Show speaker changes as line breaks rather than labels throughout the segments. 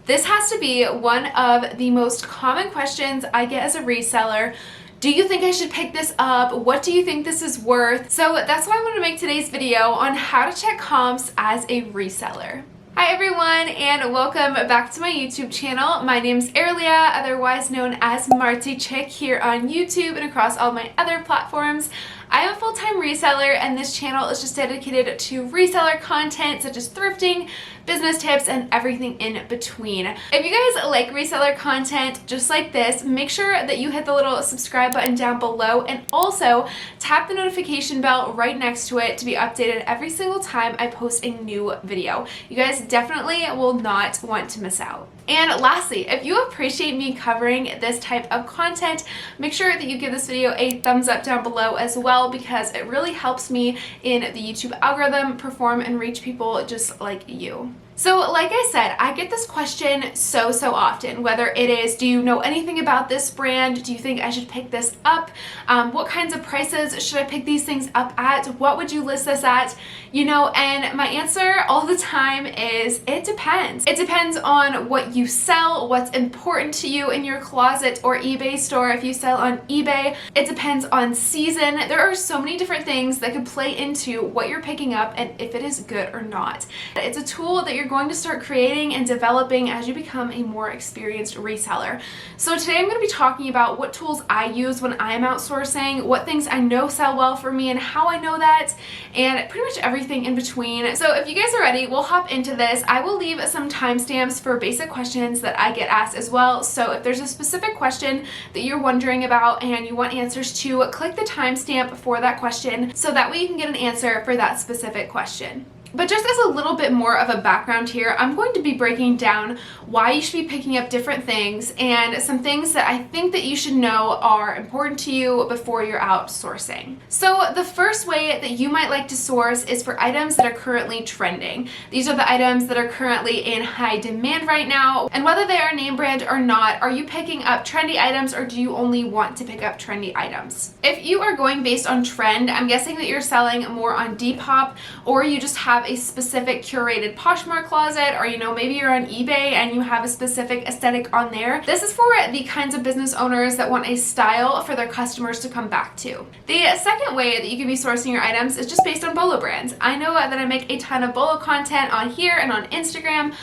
This has to be one of the most common questions I get as a reseller. Do you think I should pick this up? What do you think this is worth? So that's why I want to make today's video on how to check comps as a reseller. Hi everyone, and welcome back to my YouTube channel. My name's Erlia, otherwise known as martziechic here on YouTube and across all my other platforms. I am a full-time reseller, and this channel is just dedicated to reseller content such as thrifting, business tips, and everything in between. If you guys like reseller content just like this, make sure that you hit the little subscribe button down below and also tap the notification bell right next to it to be updated every single time I post a new video. You guys definitely will not want to miss out. And lastly, if you appreciate me covering this type of content, make sure that you give this video a thumbs up down below as well, because it really helps me in the YouTube algorithm perform and reach people just like you. So like I said, I get this question so often, whether it is, do you know anything about this brand? Do you think I should pick this up? What kinds of prices should I pick these things up at? What would you list this at? You know, and my answer all the time is it depends. It depends on what you sell, what's important to you in your closet or eBay store if you sell on eBay. It depends on season. There are so many different things that could play into what you're picking up and if it is good or not. It's a tool that you're going to start creating and developing as you become a more experienced reseller. So today I'm going to be talking about what tools I use when I'm outsourcing, what things I know sell well for me and how I know that, and pretty much everything in between. So if you guys are ready, we'll hop into this. I will leave some timestamps for basic questions that I get asked as well. So if there's a specific question that you're wondering about and you want answers to, click the timestamp for that question so that way you can get an answer for that specific question. But just as a little bit more of a background here, I'm going to be breaking down why you should be picking up different things and some things that I think that you should know are important to you before you're outsourcing. So the first way that you might like to source is for items that are currently trending. These are the items that are currently in high demand right now, and whether they are name brand or not, are you picking up trendy items or do you only want to pick up trendy items? If you are going based on trend, I'm guessing that you're selling more on Depop, or you just have a specific curated Poshmark closet, or you know, maybe you're on eBay and you have a specific aesthetic on there. This is for the kinds of business owners that want a style for their customers to come back to. The second way that you can be sourcing your items is just based on BOLO brands. I know that I make a ton of BOLO content on here and on Instagram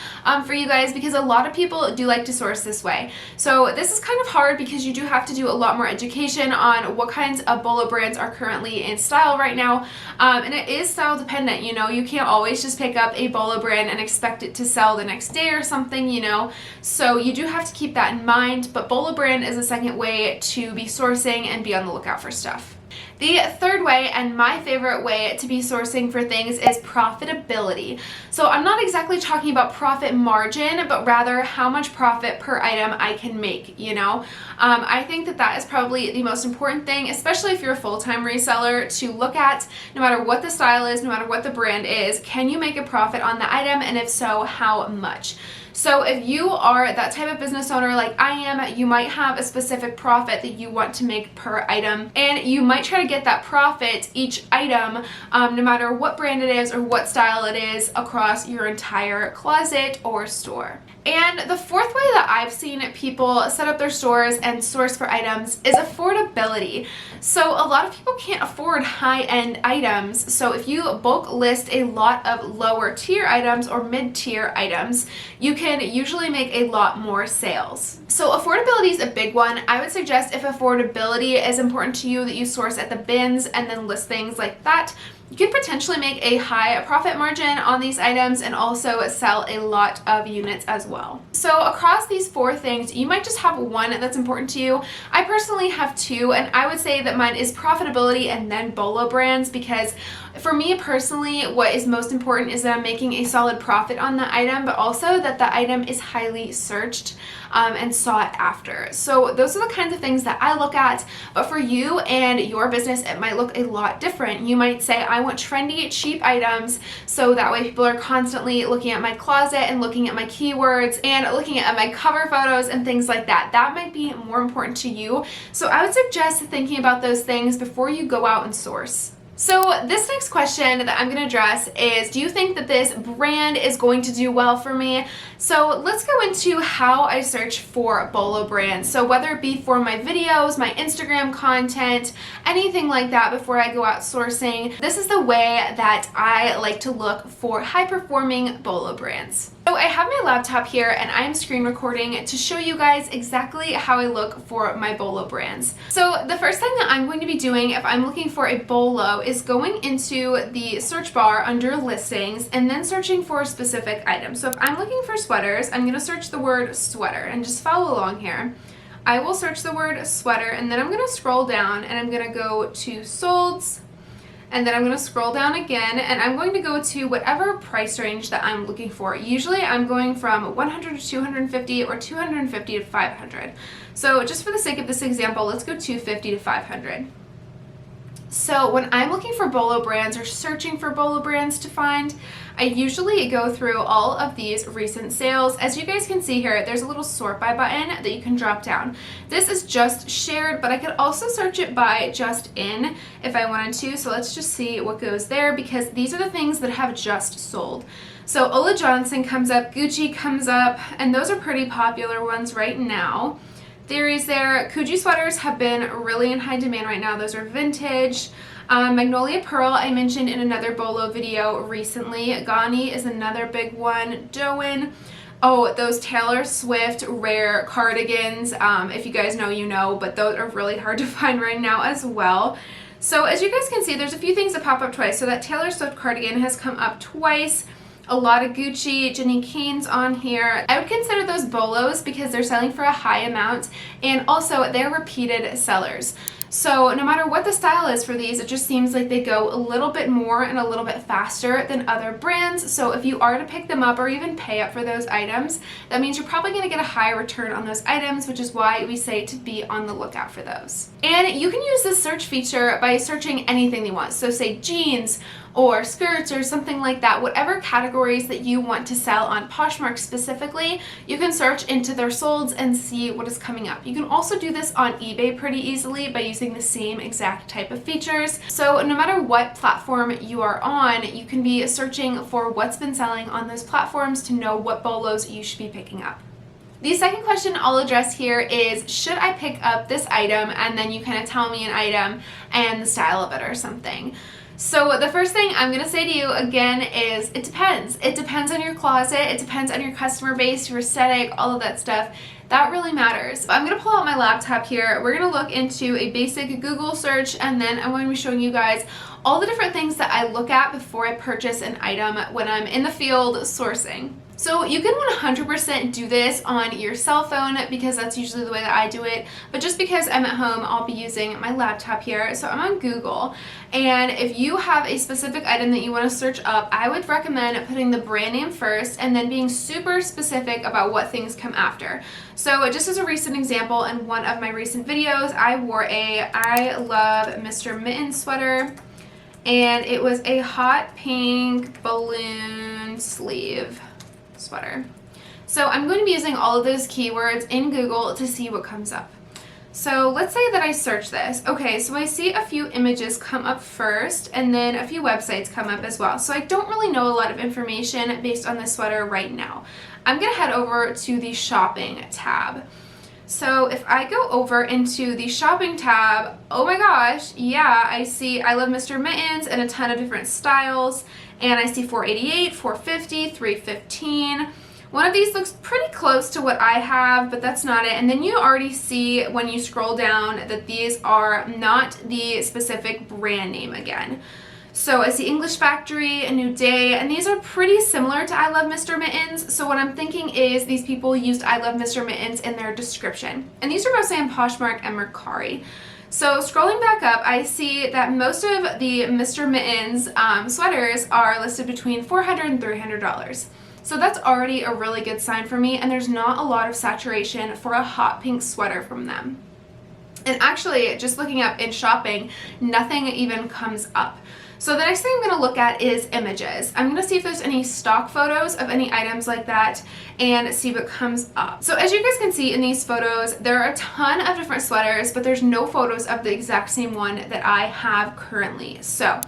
for you guys because a lot of people do like to source this way. So this is kind of hard because you do have to do a lot more education on what kinds of BOLO brands are currently in style right now, and it is style dependent. You know, you can't always just pick up a BOLO brand and expect it to sell the next day or something, you know, so you do have to keep that in mind. But BOLO brand is a second way to be sourcing and be on the lookout for stuff. The third way, and my favorite way to be sourcing for things, is profitability. So I'm not exactly talking about profit margin, but rather how much profit per item I can make, you know? I think that that is probably the most important thing, especially if you're a full-time reseller, to look at. No matter what the style is, no matter what the brand is, can you make a profit on the item, and if so, how much? So if you are that type of business owner like I am, you might have a specific profit that you want to make per item, and you might try to get that profit each item, no matter what brand it is or what style it is, across your entire closet or store. And the fourth way that I've seen people set up their stores and source for items is affordability. So a lot of people can't afford high-end items. So if you bulk list a lot of lower tier items or mid-tier items, you can usually make a lot more sales. So affordability is a big one. I would suggest, if affordability is important to you, that you source at the bins and then list things like that. You can potentially make a high profit margin on these items and also sell a lot of units as well. So across these four things, you might just have one that's important to you. I personally have two, and I would say that mine is profitability and then BOLO brands, because for me personally, what is most important is that I'm making a solid profit on the item, but also that the item is highly searched and sought after. So those are the kinds of things that I look at. But for you and your business, it might look a lot different. You might say, I want trendy, cheap items, so that way people are constantly looking at my closet and looking at my keywords and looking at my cover photos and things like that. That might be more important to you. So I would suggest thinking about those things before you go out and source. So this next question that I'm going to address is, do you think that this brand is going to do well for me? So let's go into how I search for Bolo brands. So whether it be for my videos, my Instagram content, anything like that before I go out sourcing, this is the way that I like to look for high-performing Bolo brands. So I have my laptop here and I'm screen recording to show you guys exactly how I look for my Bolo brands. So the first thing that I'm going to be doing if I'm looking for a Bolo is going into the search bar under listings and then searching for a specific item. So if I'm looking for sweaters, I'm going to search the word sweater and just follow along here. I will search the word sweater and then I'm going to scroll down and I'm going to go to solds. And then I'm going to scroll down again and I'm going to go to whatever price range that I'm looking for. Usually I'm going from 100 to 250 or 250 to 500. So just for the sake of this example, let's go 250 to 500. So when I'm looking for Bolo brands or searching for Bolo brands to find, I usually go through all of these recent sales. As you guys can see here, there's a little sort by button that you can drop down. This is just shared, but I could also search it by just in if I wanted to. So let's just see what goes there because these are the things that have just sold. So Ola Johnson comes up, Gucci comes up, and those are pretty popular ones right now. Theories there. Kuji sweaters have been really in high demand right now. Those are vintage. Magnolia Pearl I mentioned in another Bolo video recently. Ghani is another big one. Doan. Oh, those Taylor Swift rare cardigans. If you guys know, you know, but those are really hard to find right now as well. So as you guys can see, there's a few things that pop up twice. So that Taylor Swift cardigan has come up twice. A lot of Gucci, Jenny Kane's on here. I would consider those Bolos because they're selling for a high amount and also they're repeated sellers. So no matter what the style is for these, it just seems like they go a little bit more and a little bit faster than other brands. So if you are to pick them up or even pay up for those items, that means you're probably going to get a higher return on those items, which is why we say to be on the lookout for those. And you can use this search feature by searching anything you want. So say jeans or skirts or something like that, whatever categories that you want to sell on Poshmark specifically, you can search into their solds and see what is coming up. You can also do this on eBay pretty easily by using the same exact type of features. So no matter what platform you are on, you can be searching for what's been selling on those platforms to know what Bolos you should be picking up. The second question I'll address here is, should I pick up this item? And then you kind of tell me an item and the style of it or something. So the first thing I'm going to say to you again is it depends. It depends on your closet. It depends on your customer base, your aesthetic, all of that stuff. That really matters. I'm going to pull out my laptop here. We're going to look into a basic Google search and then I'm going to be showing you guys all the different things that I look at before I purchase an item when I'm in the field sourcing. So you can 100% do this on your cell phone because that's usually the way that I do it, but just because I'm at home, I'll be using my laptop here. So I'm on Google, and if you have a specific item that you want to search up, I would recommend putting the brand name first and then being super specific about what things come after. So just as a recent example, in one of my recent videos, I wore a I Love Mr. Mitten sweater, and it was a hot pink balloon sleeve sweater. So I'm going to be using all of those keywords in Google to see what comes up. So let's say that I search this. Okay, so I see a few images come up first and then a few websites come up as well. So I don't really know a lot of information based on this sweater right now. I'm going to head over to the shopping tab. So if I go over into the shopping tab, oh my gosh, yeah, I see I Love Mr. Mittens and a ton of different styles. And I see $488, $450, $315. One of these looks pretty close to what I have, but that's not it. And then you already see when you scroll down that these are not the specific brand name again. So I see English Factory, A New Day, and these are pretty similar to I Love Mr. Mittens. So what I'm thinking is these people used I Love Mr. Mittens in their description. And these are mostly on Poshmark and Mercari. So scrolling back up, I see that most of the Mr. Mittens sweaters are listed between $400 and $300. So that's already a really good sign for me, and there's not a lot of saturation for a hot pink sweater from them. And actually, just looking up in shopping, nothing even comes up. So the next thing I'm going to look at is images. I'm going to see if there's any stock photos of any items like that and see what comes up. So as you guys can see in these photos, there are a ton of different sweaters, but there's no photos of the exact same one that I have currently. So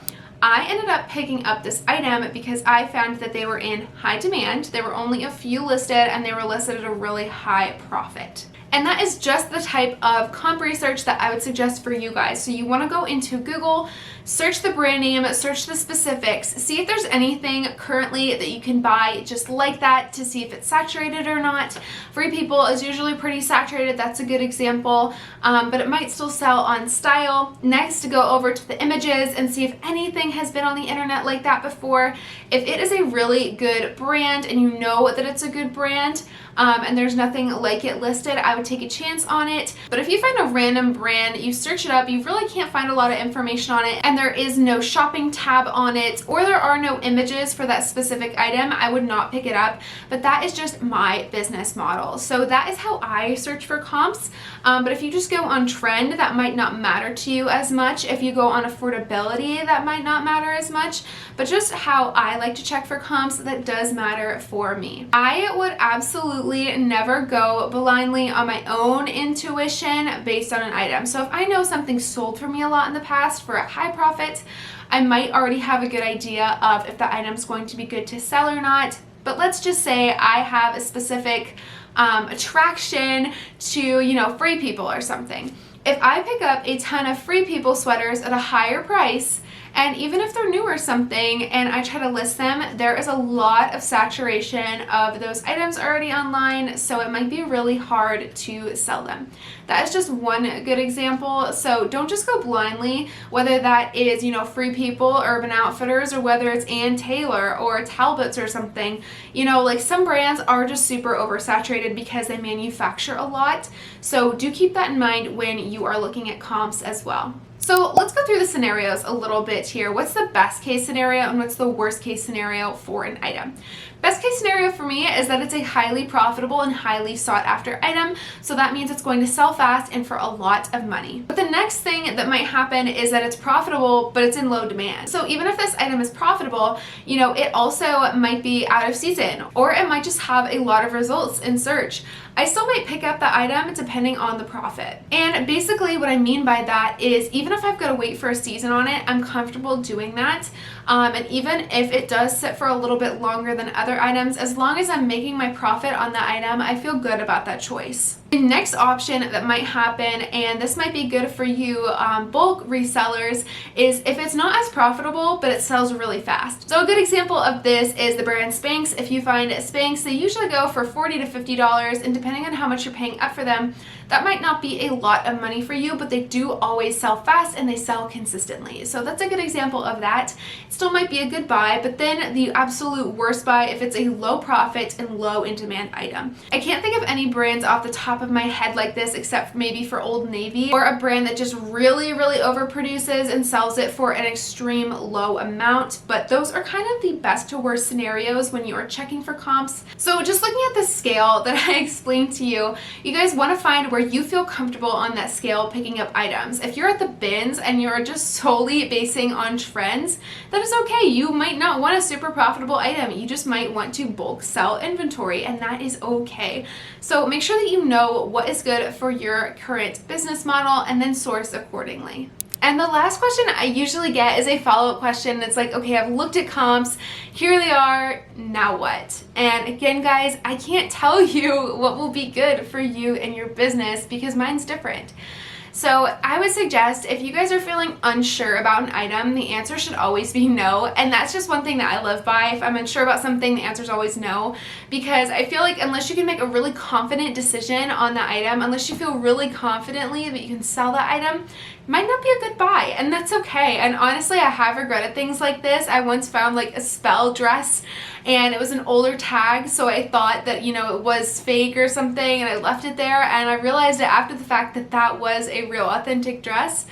I ended up picking up this item because I found that they were in high demand. There were only a few listed, and they were listed at a really high profit. And that is just the type of comp research that I would suggest for you guys. So you want to go into Google, search the brand name, search the specifics, see if there's anything currently that you can buy just like that to see if it's saturated or not. Free People is usually pretty saturated. That's a good example, but it might still sell on Style. Next, go over to the images and see if anything has been on the internet like that before. If it is a really good brand and you know that it's a good brand, and there's nothing like it listed, I would take a chance on it. But if you find a random brand, you search it up, you really can't find a lot of information on it, and there is no shopping tab on it, or there are no images for that specific item, I would not pick it up. But that is just my business model. So that is how I search for comps. But if you just go on trend, that might not matter to you as much. If you go on affordability, that might not matter as much. But just how I like to check for comps, that does matter for me. I would absolutely never go blindly on my own intuition based on an item. So if I know something sold for me a lot in the past for a high profit, I might already have a good idea of if the item's going to be good to sell or not. But let's just say I have a specific attraction to, Free People or something. If I pick up a ton of Free People sweaters at a higher price, and even if they're new or something and I try to list them, there is a lot of saturation of those items already online, so it might be really hard to sell them. That is just one good example. So don't just go blindly, whether that is, Free People, Urban Outfitters, or whether it's Ann Taylor or Talbot's or something. Like some brands are just super oversaturated because they manufacture a lot. So do keep that in mind when you are looking at comps as well. So let's go through the scenarios a little bit here. What's the best case scenario and what's the worst case scenario for an item? Best case scenario for me is that it's a highly profitable and highly sought after item. So that means it's going to sell fast and for a lot of money. But the next thing that might happen is that it's profitable, but it's in low demand. So even if this item is profitable, it also might be out of season, or it might just have a lot of results in search. I still might pick up the item depending on the profit. And basically what I mean by that is even if I've got to wait for a season on it, I'm comfortable doing that. And even if it does sit for a little bit longer than other items, as long as I'm making my profit on the item, I feel good about that choice. The next option that might happen, and this might be good for you bulk resellers, is if it's not as profitable, but it sells really fast. So a good example of this is the brand Spanx. If you find Spanx, they usually go for $40 to $50, and depending on how much you're paying up for them, that might not be a lot of money for you, but they do always sell fast and they sell consistently. So that's a good example of that. It still might be a good buy, but then the absolute worst buy if it's a low profit and low in demand item. I can't think of any brands off the top of my head like this except maybe for Old Navy, or a brand that just really overproduces and sells it for an extreme low amount. But those are kind of the best to worst scenarios when you are checking for comps. So just looking at the scale that I explained to you, you guys want to find where you feel comfortable on that scale picking up items. If you're at the bins and you're just solely basing on trends, that is okay. You might not want a super profitable item. You just might want to bulk sell inventory, and that is okay. So make sure that you know what is good for your current business model and then source accordingly. And the last question I usually get is a follow-up question. It's like, okay, I've looked at comps, here they are, now what? And again, guys, I can't tell you what will be good for you and your business because mine's different. So I would suggest if you guys are feeling unsure about an item, the answer should always be no. And that's just one thing that I live by. If I'm unsure about something, the answer is always no. Because I feel like unless you can make a really confident decision on the item, unless you feel really confidently that you can sell that item, it might not be a good buy, and that's okay. And honestly, I have regretted things like this. I once found like a spell dress and it was an older tag, so I thought that, it was fake or something, and I left it there, and I realized it after the fact that that was a real authentic dress.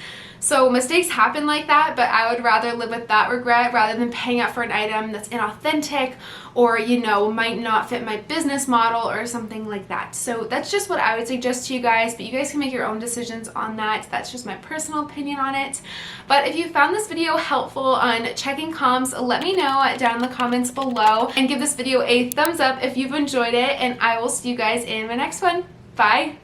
So mistakes happen like that, but I would rather live with that regret rather than paying up for an item that's inauthentic or, you know, might not fit my business model or something like that. So that's just what I would suggest to you guys, but you guys can make your own decisions on that. That's just my personal opinion on it. But if you found this video helpful on checking comps, let me know down in the comments below, and give this video a thumbs up if you've enjoyed it, and I will see you guys in my next one. Bye!